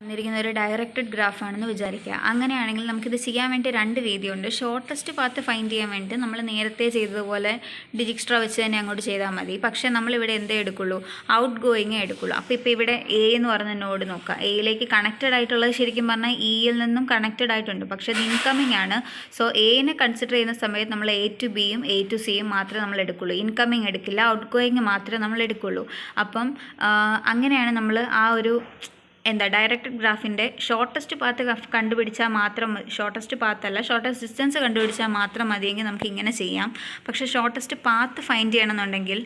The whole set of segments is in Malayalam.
തന്നിരിക്കുന്ന ഒരു ഡയറക്റ്റഡ് ഗ്രാഫാണെന്ന് വിചാരിക്കുക. അങ്ങനെയാണെങ്കിൽ നമുക്കിത് ചെയ്യാൻ വേണ്ടി രണ്ട് രീതിയുണ്ട്. ഷോർട്ടസ്റ്റ് പാത്ത് ഫൈൻഡ് ചെയ്യാൻ വേണ്ടി നമ്മൾ നേരത്തെ ചെയ്തതുപോലെ ഡിജിക്സ്ട്രാ വെച്ച് തന്നെ അങ്ങോട്ട് ചെയ്താൽ മതി. പക്ഷേ നമ്മളിവിടെ എന്തേ എടുക്കുള്ളൂ, ഔട്ട് ഗോയിങ്ങേ എടുക്കുള്ളൂ. അപ്പോൾ ഇപ്പോൾ ഇവിടെ എ എന്ന് പറഞ്ഞ നോഡ് നോക്കുക. എയിലേക്ക് കണക്റ്റഡ് ആയിട്ടുള്ളത് ശരിക്കും പറഞ്ഞാൽ ഇയിൽ നിന്നും കണക്റ്റഡ് ആയിട്ടുണ്ട്, പക്ഷേ ഇത് ഇൻകമ്മിങ് ആണ്. സോ എനെ കൺസിഡർ ചെയ്യുന്ന സമയത്ത് നമ്മൾ എ ടു ബിയും എ ടു സിയും മാത്രമേ നമ്മൾ എടുക്കുള്ളൂ. ഇൻകമ്മിങ് എടുക്കില്ല, ഔട്ട് ഗോയിങ് മാത്രമേ നമ്മൾ എടുക്കുള്ളൂ. അപ്പം അങ്ങനെയാണ് നമ്മൾ ആ ഒരു ഡയറക്റ്റഡ് ഗ്രാഫിൻ്റെ ഷോർട്ടസ്റ്റ് പാത്ത് കണ്ടുപിടിച്ചാൽ മാത്രം മതി. ഷോർട്ടസ്റ്റ് പാത്തല്ല, ഷോർട്ടസ്റ്റ് ഡിസ്റ്റൻസ് കണ്ടുപിടിച്ചാൽ മാത്രം മതിയെങ്കിൽ നമുക്ക് ഇങ്ങനെ ചെയ്യാം. പക്ഷേ ഷോർട്ടസ്റ്റ് പാത്ത് ഫൈൻഡ് ചെയ്യണമെന്നുണ്ടെങ്കിൽ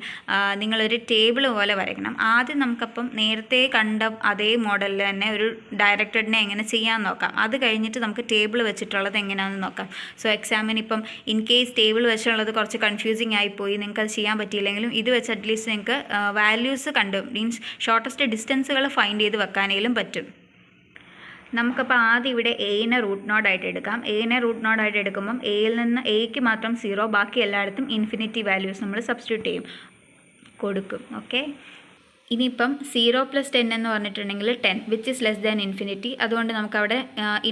നിങ്ങളൊരു ടേബിൾ പോലെ വരയ്ക്കണം. ആദ്യം നമുക്കപ്പം നേരത്തെ കണ്ട അതേ മോഡലിൽ തന്നെ ഒരു ഡയറക്റ്റഡിനെ എങ്ങനെ ചെയ്യാമെന്ന് നോക്കാം. അത് കഴിഞ്ഞിട്ട് നമുക്ക് ടേബിൾ വെച്ചിട്ടുള്ളത് എങ്ങനെയാണെന്ന് നോക്കാം. സോ എക്സാമിന് ഇപ്പം ഇൻ കേസ് ടേബിൾ വെച്ചുള്ളത് കുറച്ച് കൺഫ്യൂസിങ് ആയിപ്പോയി, നിങ്ങൾക്ക് അത് ചെയ്യാൻ പറ്റിയില്ലെങ്കിലും ഇത് വെച്ച് അറ്റ്ലീസ്റ്റ് നിങ്ങൾക്ക് വാല്യൂസ് മീൻസ് ഷോർട്ടസ്റ്റ് ഡിസ്റ്റൻസുകൾ ഫൈൻഡ് ചെയ്ത് വെക്കാനേലും പറ്റും. നമുക്കപ്പോൾ ആദ്യം ഇവിടെ എനെ റൂട്ട് നോഡായിട്ട് എടുക്കാം. എനെ റൂട്ട് നോഡായിട്ട് എടുക്കുമ്പം എയിൽ നിന്ന് എക്ക് മാത്രം 0, ബാക്കി എല്ലായിടത്തും ഇൻഫിനിറ്റി വാല്യൂസ് നമ്മൾ സബ്സ്റ്റിറ്റ്യൂട്ട് ചെയ്യും, കൊടുക്കും. ഓക്കെ, ഇനിയിപ്പം 0 + 10 എന്ന് പറഞ്ഞിട്ടുണ്ടെങ്കിൽ 10 which is less than infinity. അതുകൊണ്ട് നമുക്കവിടെ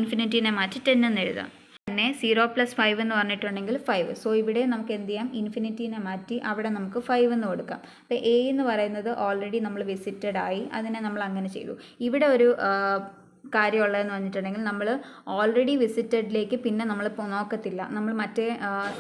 ഇൻഫിനിറ്റീനെ മാറ്റി 10 എന്ന് എഴുതാം. പിന്നെ 0 + 5 എന്ന് പറഞ്ഞിട്ടുണ്ടെങ്കിൽ 5. സോ ഇവിടെ നമുക്ക് എന്ത് ചെയ്യാം, ഇൻഫിനിറ്റീനെ മാറ്റി അവിടെ നമുക്ക് 5 എന്ന് കൊടുക്കാം. അപ്പോൾ എ എന്ന് പറയുന്നത് ഓൾറെഡി നമ്മൾ വിസിറ്റഡ് ആയി, അതിനെ നമ്മൾ അങ്ങനെ ചെയ്തു. ഇവിടെ ഒരു കാര്യമുള്ളതെന്ന് പറഞ്ഞിട്ടുണ്ടെങ്കിൽ നമ്മൾ ഓൾറെഡി വിസിറ്റഡിലേക്ക് പിന്നെ നമ്മൾ നോക്കത്തില്ല. നമ്മൾ മറ്റേ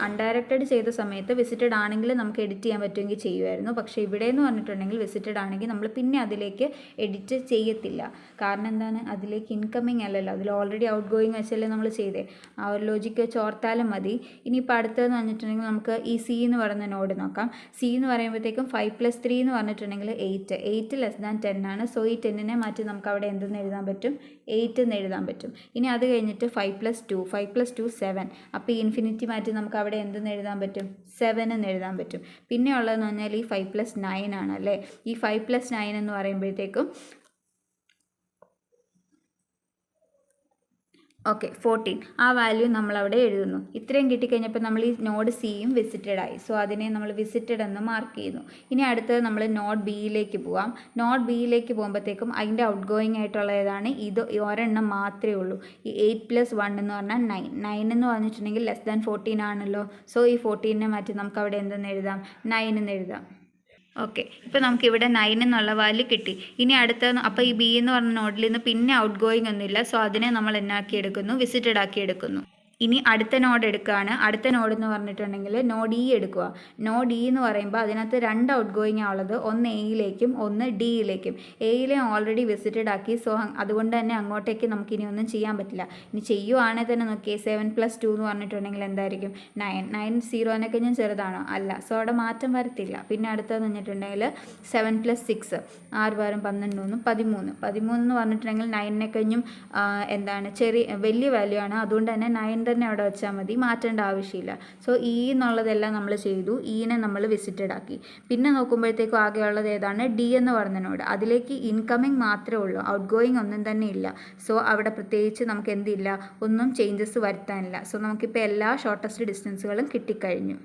അൺഡയറക്റ്റഡ് ചെയ്ത സമയത്ത് വിസിറ്റഡ് ആണെങ്കിൽ നമുക്ക് എഡിറ്റ് ചെയ്യാൻ പറ്റുമെങ്കിൽ ചെയ്യുമായിരുന്നു. പക്ഷേ ഇവിടെ എന്ന് പറഞ്ഞിട്ടുണ്ടെങ്കിൽ വിസിറ്റഡ് ആണെങ്കിൽ നമ്മൾ പിന്നെ അതിലേക്ക് എഡിറ്റ് ചെയ്യത്തില്ല. കാരണം എന്താണ്, അതിലേക്ക് ഇൻകമ്മിങ് അല്ലല്ലോ, അതിൽ ഓൾറെഡി ഔട്ട് ഗോയിങ് വെച്ചല്ലേ നമ്മൾ ചെയ്തേ. ആ ഒരു ലോജിക്ക് വെച്ച് ഓർത്താലും മതി. ഇനിയിപ്പോൾ അടുത്തതെന്ന് പറഞ്ഞിട്ടുണ്ടെങ്കിൽ നമുക്ക് ഈ സി എന്ന് പറയുന്ന നോഡ് നോക്കാം. സി എന്ന് പറയുമ്പോഴത്തേക്കും 5 + 3 എന്ന് പറഞ്ഞിട്ടുണ്ടെങ്കിൽ 8 ലെസ് ദാൻ 10 ആണ്. സോ ഈ 10നെ മാറ്റി നമുക്ക് അവിടെ എന്തെന്ന് എഴുതാൻ പറ്റും, 8 എന്ന് എഴുതാൻ പറ്റും. ഇനി അത് കഴിഞ്ഞിട്ട് 5 + 2 7. അപ്പോൾ ഈ ഇൻഫിനിറ്റി മാറ്റി നമുക്ക് അവിടെ എന്തെന്ന് എഴുതാൻ പറ്റും, 7 എന്ന് എഴുതാൻ പറ്റും. പിന്നെ ഉള്ളതെന്ന് പറഞ്ഞാൽ ഈ 5 + 9 ആണല്ലേ. ഈ 5 + 9 എന്ന് പറയുമ്പോഴത്തേക്കും 14. ആ വാല്യൂ നമ്മളവിടെ എഴുതുന്നു. ഇത്രയും കിട്ടിക്കഴിഞ്ഞപ്പോൾ നമ്മൾ ഈ നോഡ് സിയും വിസിറ്റഡ് ആയി. സോ അതിനെ നമ്മൾ വിസിറ്റഡ് എന്ന് മാർക്ക് ചെയ്യുന്നു. ഇനി അടുത്തത് നമ്മൾ നോഡ് ബിയിലേക്ക് പോവാം. നോഡ് ബിയിലേക്ക് പോകുമ്പോഴത്തേക്കും അതിൻ്റെ ഔട്ട് ഗോയിങ് ആയിട്ടുള്ള ഏതാണ്, ഇത് ഒരെണ്ണം മാത്രമേ ഉള്ളൂ. ഈ 8 + 1 എന്ന് പറഞ്ഞാൽ 9 എന്ന് പറഞ്ഞിട്ടുണ്ടെങ്കിൽ ലെസ് ദാൻ 14 ആണല്ലോ. സോ ഈ 14നെ മാറ്റി നമുക്ക് അവിടെ എന്തെന്ന് എഴുതാം, 9 എന്ന് എഴുതാം. ഓക്കെ, ഇപ്പോൾ നമുക്കിവിടെ 9 എന്നുള്ള വാല്യൂ കിട്ടി. ഇനി അടുത്ത അപ്പോൾ ഈ ബി എന്ന് പറഞ്ഞ നോഡിൽ നിന്ന് പിന്നെ ഔട്ട് ഗോയിങ് ഒന്നുമില്ല. സോ അതിനെ നമ്മൾ എന്നാക്കി എടുക്കുന്നു, വിസിറ്റഡ് ആക്കി എടുക്കുന്നു. ഇനി അടുത്ത നോഡ് എടുക്കുകയാണ്. അടുത്ത നോഡ് എന്ന് പറഞ്ഞിട്ടുണ്ടെങ്കിൽ നോഡ് ഇ എടുക്കുക. നോഡ് ഇ എന്ന് പറയുമ്പോൾ അതിനകത്ത് 2 ഔട്ട് ഗോയിങ് ഉള്ളത്, ഒന്ന് എയിലേക്കും ഒന്ന് ഡിയിലേക്കും. എയിലെ ഓൾറെഡി വിസിറ്റഡ് ആക്കി. സോ അതുകൊണ്ട് തന്നെ അങ്ങോട്ടേക്ക് നമുക്ക് ഇനി ഒന്നും ചെയ്യാൻ പറ്റില്ല. ഇനി ചെയ്യുവാണെങ്കിൽ തന്നെ നോക്കിയേ, 7 + 2 എന്ന് പറഞ്ഞിട്ടുണ്ടെങ്കിൽ എന്തായിരിക്കും, 9. 0നെ കഴിഞ്ഞും ചെറുതാണോ, അല്ല. സോ അവിടെ മാറ്റം വരത്തില്ല. പിന്നെ അടുത്തതെന്ന് പറഞ്ഞിട്ടുണ്ടെങ്കിൽ 7 + 6, 6 × 12 13 എന്ന് പറഞ്ഞിട്ടുണ്ടെങ്കിൽ 9നെ കഴിഞ്ഞും വലിയ വാല്യൂ ആണ്. അതുകൊണ്ട് തന്നെ 9 തന്നെ അവിടെ വെച്ചാൽ മതി, മാറ്റേണ്ട ആവശ്യമില്ല. സോ ഇ എന്നുള്ളതെല്ലാം നമ്മൾ ചെയ്തു, ഇനെ നമ്മൾ വിസിറ്റഡ് ആക്കി. പിന്നെ നോക്കുമ്പോഴത്തേക്കും ആകെയുള്ളത് ഏതാണ്, ഡി എന്ന് പറഞ്ഞ നോഡ്. അതിലേക്ക് ഇൻകമ്മിങ് മാത്രമേ ഉള്ളൂ, ഔട്ട് ഗോയിങ് ഒന്നും തന്നെ ഇല്ല. സോ അവിടെ പ്രത്യേകിച്ച് നമുക്ക് എന്തില്ല, ഒന്നും ചേഞ്ചസ് വരുത്താനില്ല. സോ നമുക്കിപ്പോൾ എല്ലാ ഷോർട്ടസ്റ്റ് ഡിസ്റ്റൻസുകളും കിട്ടിക്കഴിഞ്ഞു.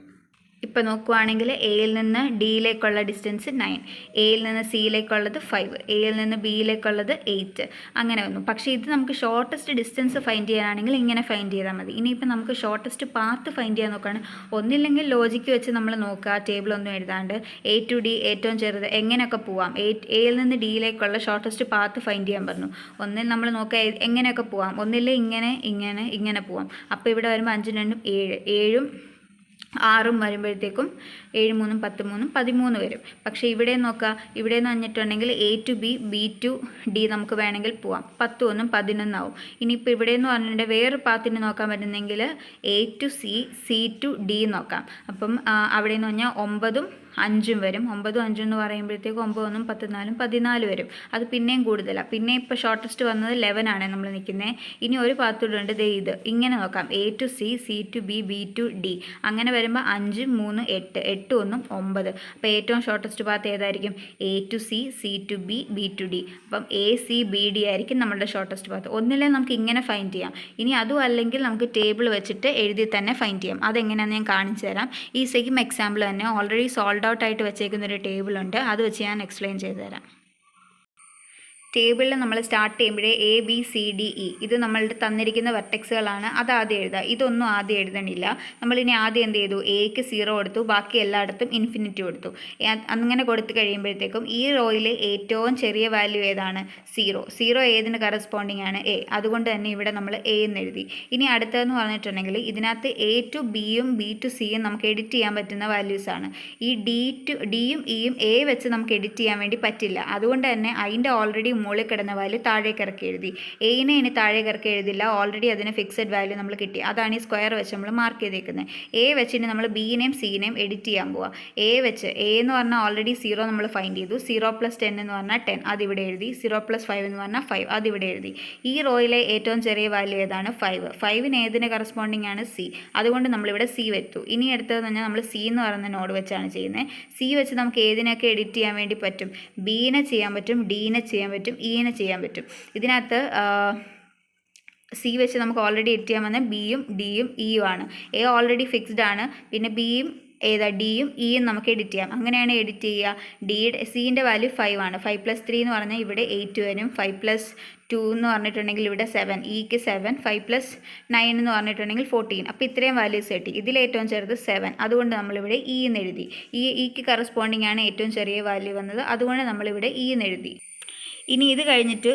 ഇപ്പോൾ നോക്കുവാണെങ്കിൽ എയിൽ നിന്ന് ഡിയിലേക്കുള്ള ഡിസ്റ്റൻസ് 9, എയിൽ നിന്ന് സിയിലേക്കുള്ളത് 5, എയിൽ നിന്ന് ബിയിലേക്കുള്ളത് 8, അങ്ങനെ വന്നു. പക്ഷേ ഇത് നമുക്ക് ഷോർട്ടസ്റ്റ് ഡിസ്റ്റൻസ് ഫൈൻഡ് ചെയ്യാനാണെങ്കിൽ ഇങ്ങനെ ഫൈൻഡ് ചെയ്താൽ മതി. ഇനിയിപ്പോൾ നമുക്ക് ഷോർട്ടസ്റ്റ് പാത്ത് ഫൈൻഡ് ചെയ്യാൻ നോക്കുകയാണ്. ഒന്നില്ലെങ്കിൽ ലോജിക്ക് വെച്ച് നമ്മൾ നോക്കുക, ടേബിളൊന്നും എഴുതാണ്ട് എ ടു ഡി ഏറ്റവും ചെറുത് എങ്ങനെയൊക്കെ പോവാം. എയിൽ നിന്ന് ഡിയിലേക്കുള്ള ഷോർട്ടസ്റ്റ് പാത്ത് ഫൈൻഡ് ചെയ്യാൻ പറഞ്ഞു. ഒന്നിൽ നമ്മൾ നോക്കുക എങ്ങനെയൊക്കെ പോവാം. ഒന്നിൽ ഇങ്ങനെ പോവാം. അപ്പോൾ ഇവിടെ വരുമ്പോൾ 5 2 7 6 വരുമ്പോഴത്തേക്കും 7 3 10 13 വരും. പക്ഷേ ഇവിടെ നോക്കുക, ഇവിടെ എന്ന് പറഞ്ഞിട്ടുണ്ടെങ്കിൽ A to B, B to D നമുക്ക് വേണമെങ്കിൽ പോവാം. 10 1 11 ആവും. ഇനിയിപ്പോൾ ഇവിടെ എന്ന് പറഞ്ഞിട്ടുണ്ടെങ്കിൽ വേറൊരു പാത്തിന് നോക്കാൻ പറ്റുന്നെങ്കിൽ A to C, C to D നോക്കാം. അപ്പം അവിടെ എന്ന് പറഞ്ഞാൽ 9 5 വരും. 9 5 എന്ന് പറയുമ്പോഴത്തേക്ക് 9 1 14 14 വരും. അത് പിന്നെയും കൂടുതലാണ്. പിന്നെ ഇപ്പോൾ ഷോർട്ടസ്റ്റ് വന്നത് 11 ആണ് നമ്മൾ നിൽക്കുന്നത്. ഇനി ഒരു പാത്തൂടെ ഉണ്ട്, ഇത് ഇങ്ങനെ നോക്കാം, A to C, C to B, B to D. അങ്ങനെ വരുമ്പോൾ 5 3 8, 8 1 9. അപ്പോൾ ഏറ്റവും ഷോർട്ടസ്റ്റ് പാത്ത് ഏതായിരിക്കും, A to C, C to B, B to D. അപ്പം എ സി ബി ഡി ആയിരിക്കും നമ്മളുടെ ഷോർട്ടസ്റ്റ് പാത്ത്. ഒന്നില്ലേ നമുക്ക് ഇങ്ങനെ ഫൈൻഡ് ചെയ്യാം. ഇനി അതും അല്ലെങ്കിൽ നമുക്ക് ടേബിൾ വെച്ചിട്ട് എഴുതി തന്നെ ഫൈൻഡ് ചെയ്യാം. അതെങ്ങനെയാണെന്ന് ഞാൻ കാണിച്ചു തരാം. ഈ സെയിം എക്സാമ്പിൾ തന്നെ ഓൾറെഡി സോൾവ് ഔട്ട് ആയിട്ട് വെച്ചേക്കുന്നൊരു ടേബിൾ ഉണ്ട്, അത് വെച്ച് ഞാൻ എക്സ്പ്ലെയിൻ ചെയ്തു തരാം. ടേബിളിൽ നമ്മൾ സ്റ്റാർട്ട് ചെയ്യുമ്പോഴേ A B C D E ഇത് നമ്മളുടെ തന്നിരിക്കുന്ന വെർട്ടെക്സുകളാണ്. അത് ആദ്യം എഴുതുക. ഇതൊന്നും ആദ്യം എഴുതണില്ല. നമ്മളിനി ആദ്യം എന്ത് ചെയ്തു, എക്ക് 0 കൊടുത്തു, ബാക്കി എല്ലായിടത്തും ഇൻഫിനിറ്റി കൊടുത്തു. അങ്ങനെ കൊടുത്തു കഴിയുമ്പോഴത്തേക്കും ഈ റോയിലെ ഏറ്റവും ചെറിയ വാല്യൂ ഏതാണ്? 0 ഏതിന് കറസ്പോണ്ടിങ് ആണ്? എ. അതുകൊണ്ട് തന്നെ ഇവിടെ നമ്മൾ എ എന്ന് എഴുതി. ഇനി അടുത്തതെന്ന് പറഞ്ഞിട്ടുണ്ടെങ്കിൽ ഇതിനകത്ത് എ ടു ബിയും ബി ടു സിയും നമുക്ക് എഡിറ്റ് ചെയ്യാൻ പറ്റുന്ന വാല്യൂസാണ്. ഈ ഡിയും ഇയും എ വെച്ച് നമുക്ക് എഡിറ്റ് ചെയ്യാൻ വേണ്ടി പറ്റില്ല. അതുകൊണ്ട് തന്നെ അതിൻ്റെ ഓൾറെഡി മുകളിൽ കിടന്ന വാല്യൂ താഴേക്ക് ഇറക്കി എഴുതി. എയിനെ ഇനി താഴേക്ക് ഇറക്കി എഴുതില്ല. ഓൾറെഡി അതിന് ഫിക്സഡ് വാല്യൂ നമ്മൾ കിട്ടി. അതാണ് ഈ സ്ക്വയർ വെച്ച് നമ്മൾ മാർക്ക് ചെയ്തേക്കുന്നത്. എ വെച്ചിട്ട് നമ്മൾ ബിനെയും സിനെയും എഡിറ്റ് ചെയ്യാൻ പോവാം. എ വെച്ച് എ എന്ന് പറഞ്ഞാൽ ഓൾറെഡി 0 നമ്മൾ ഫൈൻഡ് ചെയ്തു. 0 + 10 എന്ന് പറഞ്ഞാൽ 10, അതിവിടെ എഴുതി. 0 + 5 എന്ന് പറഞ്ഞാൽ 5, അതിവിടെ എഴുതി. ഈ റോയിലെ ഏറ്റവും ചെറിയ വാല്യൂ ഏതാണ്? 5. 5ന് ഏതിന് കറസ്പോണ്ടിങ് ആണ്? സി. അതുകൊണ്ട് നമ്മളിവിടെ സി വെച്ചു. ഇനി അടുത്തതെന്ന് പറഞ്ഞാൽ നമ്മൾ സി എന്ന് പറയുന്ന നോഡ് വെച്ചാണ് ചെയ്യുന്നത്. സി വെച്ച് നമുക്ക് ഏതിനൊക്കെ എഡിറ്റ് ചെയ്യാൻ വേണ്ടി പറ്റും? ബിനെ ചെയ്യാൻ പറ്റും, ഡിനെ ചെയ്യാൻ പറ്റും, ഇനെ ചെയ്യാൻ പറ്റും. ഇതിനകത്ത് സി വെച്ച് നമുക്ക് ഓൾറെഡി എഡിറ്റ് ചെയ്യാൻ വന്നത് ബിയും ഡിയും ഇയും ആണ്. എ ഓൾറെഡി ഫിക്സ്ഡ് ആണ്. പിന്നെ ബിയും ഡിയും ഇയും നമുക്ക് എഡിറ്റ് ചെയ്യാം. അങ്ങനെയാണ് എഡിറ്റ് ചെയ്യുക. സിൻ്റെ വാല്യൂ 5 ആണ്. 5 + 3 എന്ന് പറഞ്ഞാൽ ഇവിടെ 8 വരും. 5 + 2 എന്ന് പറഞ്ഞിട്ടുണ്ടെങ്കിൽ ഇവിടെ 7, ഇക്ക് 7. 5 + 9 എന്ന് പറഞ്ഞിട്ടുണ്ടെങ്കിൽ 14. അപ്പോൾ ഇത്രയും വാല്യൂസ് കിട്ടി. ഇതിലേറ്റവും ചെറുത് 7. അതുകൊണ്ട് നമ്മളിവിടെ ഇ എന്ന് എഴുതി. ഇക്ക് കറസ്പോണ്ടിങ് ആണ് ഏറ്റവും ചെറിയ വാല്യൂ വന്നത്. അതുകൊണ്ട് നമ്മളിവിടെ ഇ എന്ന് എഴുതി. ഇനി ഇത് കഴിഞ്ഞിട്ട്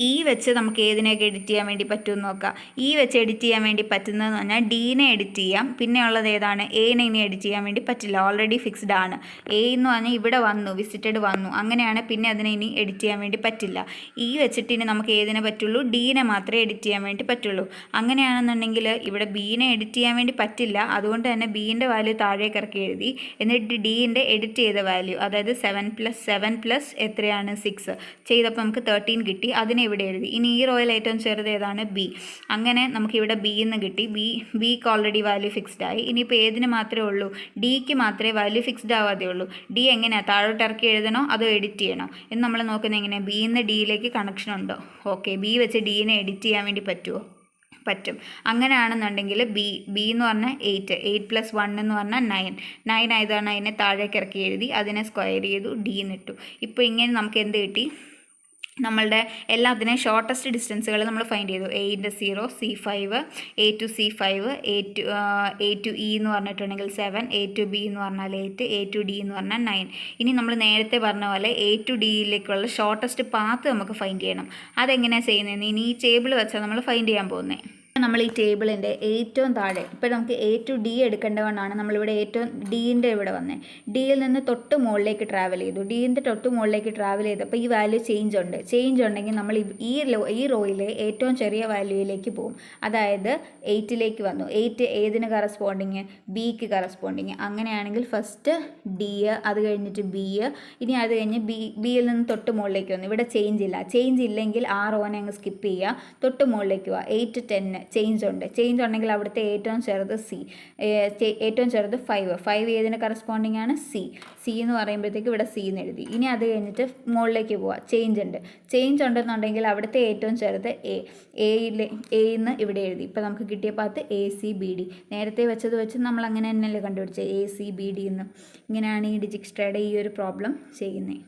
ഇ വെച്ച് നമുക്ക് ഏതിനെയൊക്കെ എഡിറ്റ് ചെയ്യാൻ വേണ്ടി പറ്റുമെന്ന് നോക്കാം. ഇ വെച്ച് എഡിറ്റ് ചെയ്യാൻ വേണ്ടി പറ്റുന്നതെന്ന് പറഞ്ഞാൽ ഡീനെ എഡിറ്റ് ചെയ്യാം. പിന്നെ ഉള്ളത് ഏതാണ്? എനെ ഇനി എഡിറ്റ് ചെയ്യാൻ വേണ്ടി പറ്റില്ല, ഓൾറെഡി ഫിക്സ്ഡ് ആണ്. എ എന്ന് പറഞ്ഞാൽ ഇവിടെ വന്നു, വിസിറ്റഡ് വന്നു. അങ്ങനെയാണ് പിന്നെ അതിനെ ഇനി എഡിറ്റ് ചെയ്യാൻ വേണ്ടി പറ്റില്ല. ഇ വെച്ചിട്ട് ഇനി നമുക്ക് ഏതിനെ പറ്റുള്ളൂ? ഡീനെ മാത്രമേ എഡിറ്റ് ചെയ്യാൻ വേണ്ടി പറ്റുള്ളൂ. അങ്ങനെയാണെന്നുണ്ടെങ്കിൽ ഇവിടെ ബീനെ എഡിറ്റ് ചെയ്യാൻ വേണ്ടി പറ്റില്ല. അതുകൊണ്ട് തന്നെ ബീൻ്റെ വാല്യൂ താഴേക്ക് ഇറക്കി എഴുതി. എന്നിട്ട് ഡീൻ്റെ എഡിറ്റ് ചെയ്ത വാല്യൂ, അതായത് 7 + എത്രയാണ്? 6 ചെയ്ത അപ്പോൾ നമുക്ക് 13 കിട്ടി. അതിനെ ഇവിടെ എഴുതി. ഇനി ഈ റോയിൽ ഏറ്റവും ചെറുത് ഏതാണ്? ബി. അങ്ങനെ നമുക്കിവിടെ ബി എന്ന് കിട്ടി. ബിക്ക് ഓൾറെഡി വാല്യൂ ഫിക്സ്ഡ് ആയി. ഇനിയിപ്പോൾ ഏതിന് മാത്രമേ ഉള്ളൂ? ഡിക്ക് മാത്രമേ വാല്യൂ ഫിക്സ്ഡ് ആവാതെ ഉള്ളൂ. ഡി എങ്ങനെയാണ്? താഴോട്ട് ഇറക്കി എഴുതണോ അതോ എഡിറ്റ് ചെയ്യണോ എന്ന് നമ്മൾ നോക്കുന്നത് എങ്ങനെയാണ്? ബിന്ന് ഡിയിലേക്ക് കണക്ഷൻ ഉണ്ടോ? ഓക്കെ, ബി വെച്ച് ഡീനെ എഡിറ്റ് ചെയ്യാൻ വേണ്ടി പറ്റുമോ? പറ്റും. അങ്ങനെയാണെന്നുണ്ടെങ്കിൽ ബി എന്ന് പറഞ്ഞാൽ 8 + 1 എന്ന് പറഞ്ഞാൽ 9 ആയതാണ്. അതിനെ താഴേക്ക് ഇറക്കി എഴുതി. അതിനെ സ്ക്വയർ ചെയ്തു, ഡി എന്നിട്ടു. ഇപ്പോൾ ഇങ്ങനെ നമുക്ക് എന്ത് കിട്ടി? നമ്മളുടെ എല്ലാത്തിനെയും ഷോർട്ടസ്റ്റ് ഡിസ്റ്റൻസുകൾ നമ്മൾ ഫൈൻഡ് ചെയ്തു. A 0, C5, A to C5, A to E എന്ന് പറഞ്ഞിട്ടുണ്ടെങ്കിൽ 7, എ ടു ബി എന്ന് പറഞ്ഞാൽ 8, എ ടു ഡി എന്ന് പറഞ്ഞാൽ 9. ഇനി നമ്മൾ നേരത്തെ പറഞ്ഞ പോലെ എ ടു ഡിയിലേക്കുള്ള ഷോർട്ടസ്റ്റ് പാത്ത് നമുക്ക് ഫൈൻഡ് ചെയ്യണം. അതെങ്ങനെയാണ് ചെയ്യുന്നതെന്ന് ഇനി ഈ ടേബിൾ വെച്ചാൽ നമ്മൾ ഫൈൻഡ് ചെയ്യാൻ പോകുന്നത്. നമ്മൾ ഈ ടേബിളിൻ്റെ ഏറ്റവും താഴെ ഇപ്പോൾ നമുക്ക് എ ടു ഡി എടുക്കേണ്ടതുകൊണ്ടാണ് നമ്മളിവിടെ ഏറ്റവും ഡീൻ്റെ ഇവിടെ വന്നത്. ഡിയിൽ നിന്ന് തൊട്ട് മുകളിലേക്ക് ട്രാവൽ ചെയ്തു. ഡീൻ്റെ തൊട്ട് മുകളിലേക്ക് ട്രാവൽ ചെയ്തപ്പോൾ ഈ വാല്യൂ ചേഞ്ച് ഉണ്ടെങ്കിൽ നമ്മൾ ഈ റോയിലെ ഏറ്റവും ചെറിയ വാല്യൂയിലേക്ക് പോകും. അതായത് 8ലേക്ക് വന്നു. 8 ഏതിന് കറസ്പോണ്ടിങ്? ബിക്ക് കറസ്പോണ്ടിങ്. അങ്ങനെയാണെങ്കിൽ ഫസ്റ്റ് ഡി, അത് കഴിഞ്ഞിട്ട് ബി, ഇനി അത് കഴിഞ്ഞ് ബിയിൽ നിന്ന് തൊട്ട് മുകളിലേക്ക് വന്നു. ഇവിടെ ചേഞ്ച് ഇല്ലെങ്കിൽ ആ റോനെ അങ്ങ് സ്കിപ്പ് ചെയ്യുക. തൊട്ട് മുകളിലേക്ക് പോവുക. 8, 10 ചേഞ്ച് ഉണ്ടെങ്കിൽ അവിടുത്തെ ഏറ്റവും ചെറുത് സി, ഏറ്റവും ചെറുത് 5 ഏതിന് കറസ്പോണ്ടിങ് ആണ്? സി എന്ന് പറയുമ്പോഴത്തേക്ക് ഇവിടെ സി എന്ന് എഴുതി. ഇനി അത് കഴിഞ്ഞിട്ട് മുകളിലേക്ക് പോവുക. ചേഞ്ച് ഉണ്ടെന്നുണ്ടെങ്കിൽ അവിടുത്തെ ഏറ്റവും ചെറുത് എന്ന് ഇവിടെ എഴുതി. ഇപ്പോൾ നമുക്ക് കിട്ടിയ പാത്ത് ACBD. നേരത്തെ വെച്ചത് വെച്ച് നമ്മൾ അങ്ങനെ തന്നെയല്ലേ കണ്ടുപിടിച്ചത് ACBD എന്ന്. ഇങ്ങനെയാണ് ഈ ഡിജിക്സ്ട്രയുടെ ഈ ഒരു പ്രോബ്ലം ചെയ്യുന്നത്.